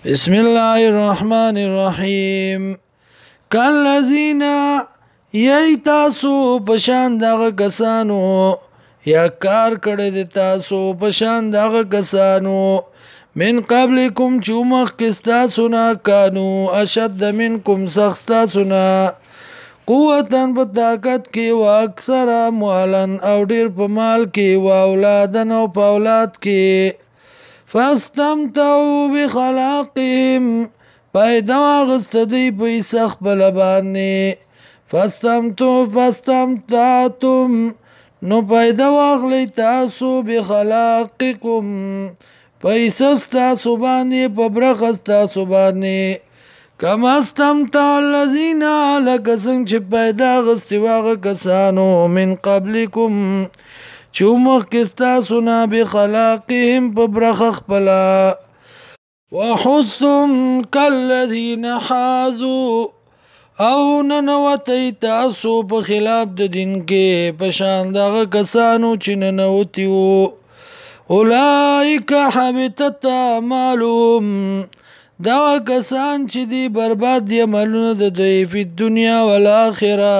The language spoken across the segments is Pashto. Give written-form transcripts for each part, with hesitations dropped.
بسم الله الرحمن الرحیم کالذین یی تاسو پشان دغه کسانو یا کار کړی د تاسو پشان دغه کسانو من قبلکم چومخ کستا سنا کانو اشد منکم سختا سنا قوتن په طاقت کې و اکثر اموالن او ډیر په مال کې و اولادن او په اولاد کې فاستمتعوا بخلاقهم پیدا واغست دی پیسخ بلبانی فاستمتعتم نو پیدا واغلی تاسو بخلاقکم پیسستا سبانی پبرخستا سبانی کما استمتع الذین لکسنگ چه پیدا غستی واغ کسانو من قبلکم چومخ کستا سنا بخلاقهم پبرخخ پلا وحثم کالذین حاذو او ننوتی تاسو په خلاف د دین کې پشان دغه کسانو چې ننوتیو اولئک حبطت اعمالهم دغه کسان چې دی برباد دی عملونه د دوی په دنیا والآخره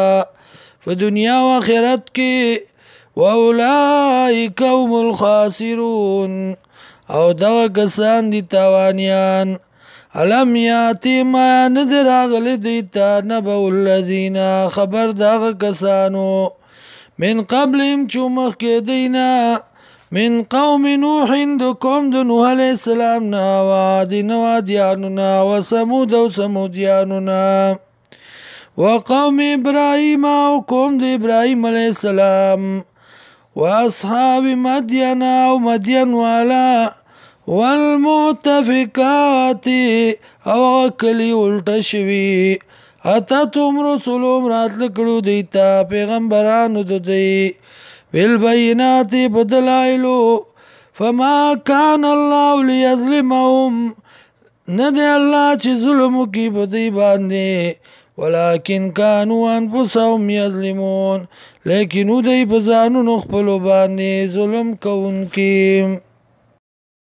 په دنیا و آخرت کې واولئک هم الخاسرون او دغه کسان دي تاوانیان علم یاتی ما نذر اغلی دیتا نبو الذین خبر دغه کسانو من قبلهم چومخ کې دینا من قوم نوح د قوم د نوح علیہ السلام نا وعاد وعادیاننا وثمود و ثمودیاننا وقوم ابراهیم او قوم د ابراهیم علیہ السلام واصحاب مدین او مدین والا والمؤتفقات او کلی الټه شوی اتتهم رسولهم راتل کړو دیتا پیغمبرانو د دی بالبینات بدلائلو فما کان الله لیظلمهم ندی الله چې ظلم کی بدی باندې ولكن كانوا انفسهم يظلمون لیکن دوی په ځانونو خپلو باندې ظلم کوونکي